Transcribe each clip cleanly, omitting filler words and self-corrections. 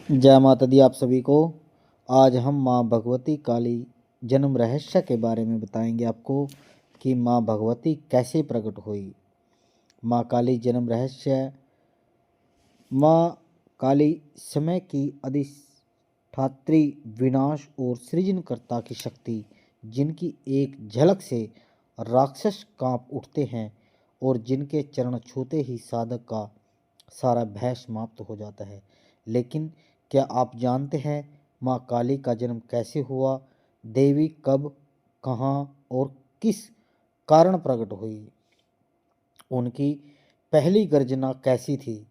जय माता दी आप सभी को। आज हम माँ भगवती काली जन्म रहस्य के बारे में बताएंगे आपको कि माँ भगवती कैसे प्रकट हुई। माँ काली जन्म रहस्य। माँ काली समय की अधिष्ठात्री, विनाश और सृजनकर्ता की शक्ति, जिनकी एक झलक से राक्षस कांप उठते हैं और जिनके चरण छूते ही साधक का सारा भय समाप्त हो जाता है। लेकिन क्या आप जानते हैं माँ काली का जन्म कैसे हुआ? देवी कब, कहाँ और किस कारण प्रकट हुई? उनकी पहली गर्जना कैसी थी?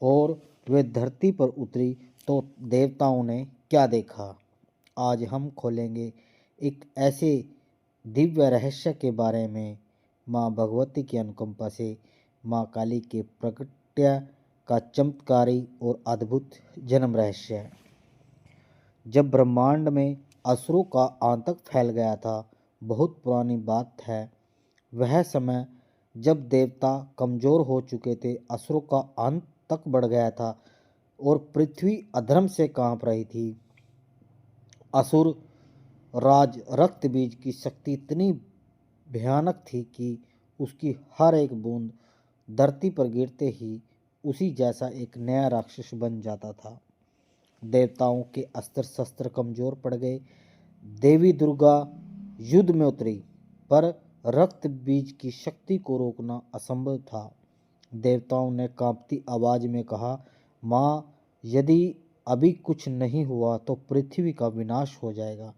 और वे धरती पर उतरी तो देवताओं ने क्या देखा? आज हम खोलेंगे एक ऐसे दिव्य रहस्य के बारे में, माँ भगवती की अनुकंपा से माँ काली के प्रकट्य का चमत्कारी और अद्भुत जन्म रहस्य। जब ब्रह्मांड में असुरों का आतंक फैल गया था, बहुत पुरानी बात है, वह समय जब देवता कमजोर हो चुके थे, असुरों का अंत तक बढ़ गया था और पृथ्वी अधर्म से कांप रही थी। असुर राज रक्त बीज की शक्ति इतनी भयानक थी कि उसकी हर एक बूंद धरती पर गिरते ही उसी जैसा एक नया राक्षस बन जाता था। देवताओं के अस्त्र शस्त्र कमजोर पड़ गए। देवी दुर्गा युद्ध में उतरी, पर रक्त बीज की शक्ति को रोकना असंभव था। देवताओं ने कांपती आवाज में कहा, माँ, यदि अभी कुछ नहीं हुआ तो पृथ्वी का विनाश हो जाएगा।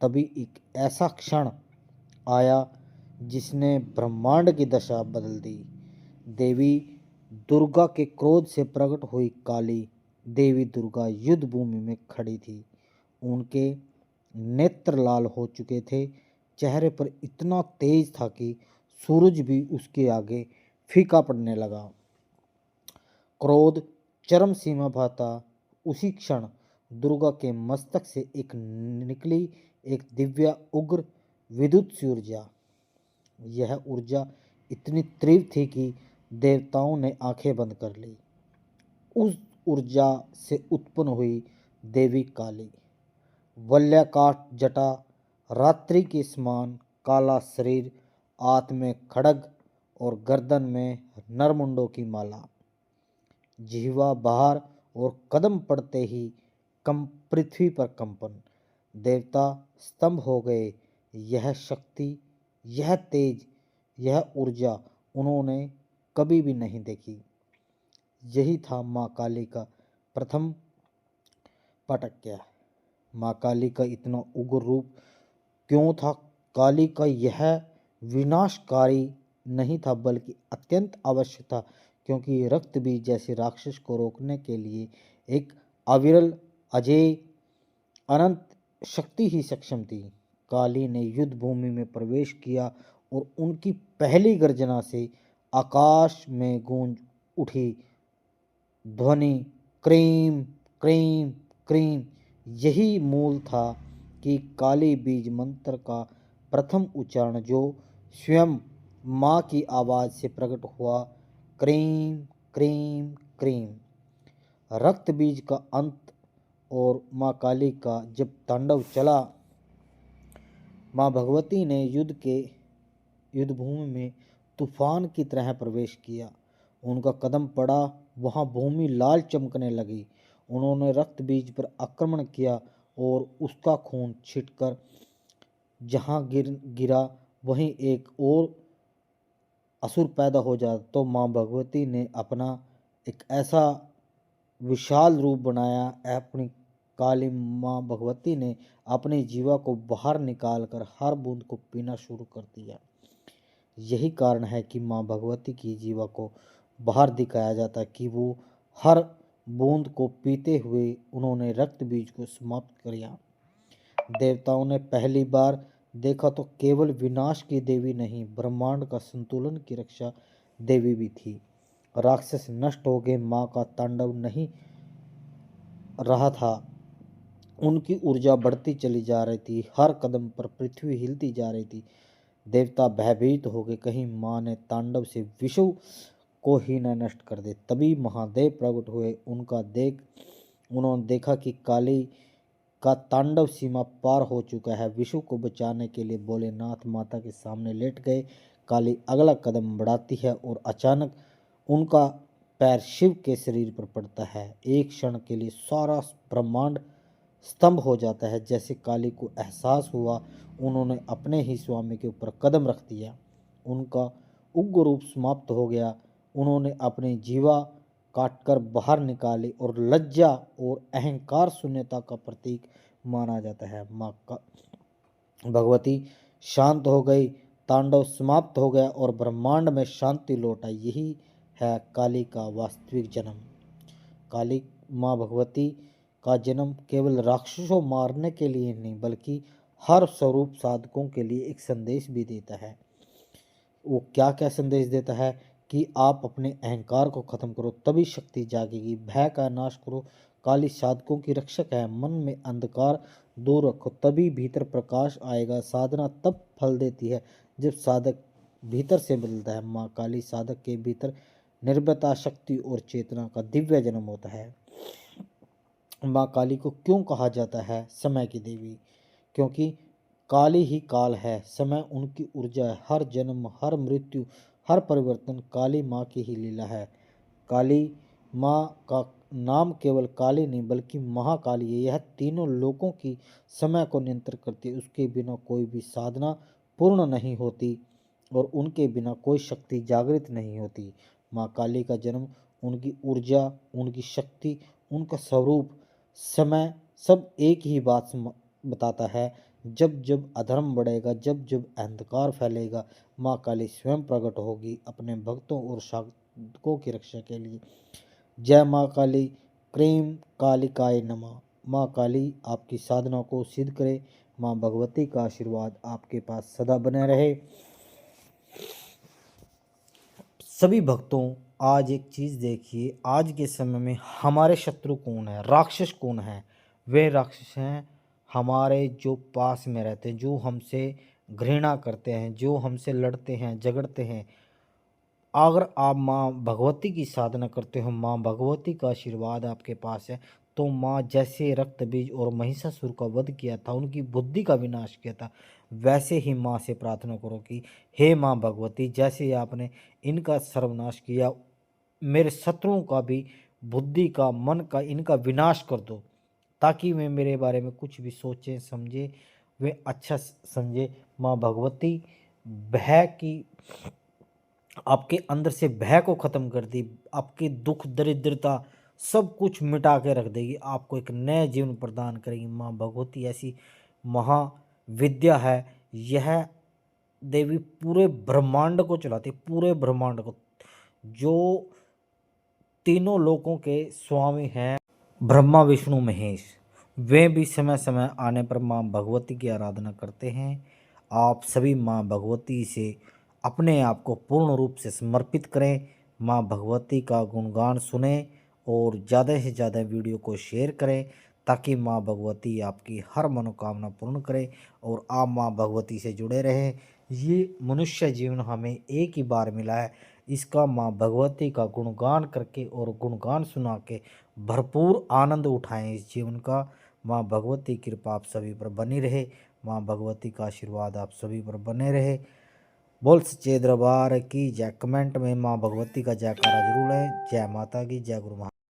तभी एक ऐसा क्षण आया जिसने ब्रह्मांड की दशा बदल दी। देवी दुर्गा के क्रोध से प्रकट हुई काली देवी दुर्गा युद्ध भूमि में खड़ी थी। उनके नेत्र लाल हो चुके थे। चेहरे पर इतना तेज था कि सूरज भी उसके आगे फीका पड़ने लगा। क्रोध चरम सीमा पर था। उसी क्षण दुर्गा के मस्तक से निकली एक दिव्य उग्र विद्युत सी ऊर्जा। यह ऊर्जा इतनी तीव्र थी कि देवताओं ने आंखें बंद कर ली। उस ऊर्जा से उत्पन्न हुई देवी काली। वल्यकाठ जटा, रात्रि के समान काला शरीर, हाथ में खड्ग और गर्दन में नरमुंडों की माला। जिह्वा बाहर और कदम पड़ते ही पृथ्वी पर कंपन। देवता स्तंभ हो गए। यह शक्ति, यह तेज, यह ऊर्जा उन्होंने कभी भी नहीं देखी। यही था माँ काली का प्रथम पटक्या। माँ काली का इतना उग्र रूप क्यों था? काली का यह विनाशकारी नहीं था, बल्कि अत्यंत आवश्यक था, क्योंकि रक्त बीज जैसे राक्षस को रोकने के लिए एक अविरल, अजेय, अनंत शक्ति ही सक्षम थी। काली ने युद्ध भूमि में प्रवेश किया और उनकी पहली गर्जना से आकाश में गूंज उठी ध्वनि, क्रीम क्रीम क्रीम। यही मूल था कि काली बीज मंत्र का प्रथम उच्चारण जो स्वयं माँ की आवाज से प्रकट हुआ, क्रीम क्रीम क्रीम। रक्त बीज का अंत और माँ काली का जब तांडव चला, माँ भगवती ने युद्ध भूमि में तूफान की तरह प्रवेश किया। उनका कदम पड़ा, वहाँ भूमि लाल चमकने लगी। उन्होंने रक्त बीज पर आक्रमण किया और उसका खून छिटकर जहाँ गिरा वहीं एक और असुर पैदा हो जाता। तो माँ भगवती ने अपना एक ऐसा विशाल रूप बनाया। अपनी काली माँ भगवती ने अपनी जीवा को बाहर निकालकर हर बूंद को पीना शुरू कर दिया। यही कारण है कि माँ भगवती की जीवा को बाहर दिखाया जाता है कि वो हर बूंद को पीते हुए उन्होंने रक्त बीज को समाप्त किया। देवताओं ने पहली बार देखा तो केवल विनाश की देवी नहीं, ब्रह्मांड का संतुलन की रक्षा देवी भी थी। राक्षस नष्ट हो गए, माँ का तांडव नहीं रहा था। उनकी ऊर्जा बढ़ती चली जा रही थी। हर कदम पर पृथ्वी हिलती जा रही थी। देवता भयभीत हो गए, कहीं माँ ने तांडव से विश्व को ही न नष्ट कर दे। तभी महादेव प्रकट हुए। उनका देख उन्होंने देखा कि काली का तांडव सीमा पार हो चुका है। विशु को बचाने के लिए भोलेनाथ माता के सामने लेट गए। काली अगला कदम बढ़ाती है और अचानक उनका पैर शिव के शरीर पर पड़ता है। एक क्षण के लिए सारा ब्रह्मांड स्तंभ हो जाता है। जैसे काली को एहसास हुआ उन्होंने अपने ही स्वामी के ऊपर कदम रख दिया। उनका उग्र रूप समाप्त हो गया। उन्होंने अपनी जीवा काटकर बाहर निकाली और लज्जा और अहंकार शून्यता का प्रतीक माना जाता है। माँ का भगवती शांत हो गई, तांडव समाप्त हो गया और ब्रह्मांड में शांति लौट आई। यही है काली का वास्तविक जन्म। काली माँ भगवती का जन्म केवल राक्षसों मारने के लिए नहीं बल्कि हर स्वरूप साधकों के लिए एक संदेश भी देता है। वो क्या क्या संदेश देता है कि आप अपने अहंकार को खत्म करो तभी शक्ति जागेगी। भय का नाश करो, काली साधकों की रक्षक है। मन में अंधकार दूर रखो तभी भीतर प्रकाश आएगा। साधना तब फल देती है जब साधक भीतर से बदलता है। माँ काली साधक के भीतर निर्भयता, शक्ति और चेतना का दिव्य जन्म होता है। माँ काली को क्यों कहा जाता है समय की देवी? क्योंकि काली ही काल है, समय उनकी ऊर्जा है। हर जन्म, हर मृत्यु, हर परिवर्तन काली माँ की ही लीला है। काली माँ का नाम केवल काली नहीं बल्कि महाकाली है। यह तीनों लोकों की समय को नियंत्रित करती है। उसके बिना कोई भी साधना पूर्ण नहीं होती और उनके बिना कोई शक्ति जागृत नहीं होती। माँ काली का जन्म, उनकी ऊर्जा, उनकी शक्ति, उनका स्वरूप, समय सब एक ही बात बताता है। जब जब अधर्म बढ़ेगा, जब जब अंधकार फैलेगा, माँ काली स्वयं प्रकट होगी अपने भक्तों और साधकों की रक्षा के लिए। जय माँ काली, क्रीम कालिकाय नमः। माँ काली आपकी साधना को सिद्ध करे। माँ भगवती का आशीर्वाद आपके पास सदा बने रहे। सभी भक्तों, आज एक चीज़ देखिए, आज के समय में हमारे शत्रु कौन है, राक्षस कौन है? वे राक्षस हैं हमारे जो पास में रहते हैं, जो हमसे घृणा करते हैं, जो हमसे लड़ते हैं, झगड़ते हैं। अगर आप माँ भगवती की साधना करते हो, माँ भगवती का आशीर्वाद आपके पास है, तो माँ जैसे रक्त बीज और महिषासुर का वध किया था, उनकी बुद्धि का विनाश किया था, वैसे ही माँ से प्रार्थना करो कि हे माँ भगवती, जैसे आपने इनका सर्वनाश किया, मेरे शत्रुओं का भी बुद्धि का, मन का, इनका विनाश कर दो, ताकि वे मेरे बारे में कुछ भी सोचें समझे, वे अच्छा समझे। माँ भगवती भय की, आपके अंदर से भय को खत्म कर दी, आपकी दुख दरिद्रता सब कुछ मिटा के रख देगी, आपको एक नया जीवन प्रदान करेगी। माँ भगवती ऐसी महाविद्या है। यह देवी पूरे ब्रह्मांड को चलाती, पूरे ब्रह्मांड को। जो तीनों लोकों के स्वामी हैं ब्रह्मा विष्णु महेश, वे भी समय समय आने पर माँ भगवती की आराधना करते हैं। आप सभी माँ भगवती से अपने आप को पूर्ण रूप से समर्पित करें। माँ भगवती का गुणगान सुने और ज़्यादा से ज़्यादा वीडियो को शेयर करें, ताकि माँ भगवती आपकी हर मनोकामना पूर्ण करे और आप माँ भगवती से जुड़े रहें। ये मनुष्य जीवन हमें एक ही बार मिला है, इसका माँ भगवती का गुणगान करके और गुणगान सुना के भरपूर आनंद उठाएं इस जीवन का। माँ भगवती की कृपा आप सभी पर बनी रहे, माँ भगवती का आशीर्वाद आप सभी पर बने रहे। बोल सच्चे दरबार की जय। कमेंट में माँ भगवती का जयकारा जरूर है। जय माता की, जय गुरु।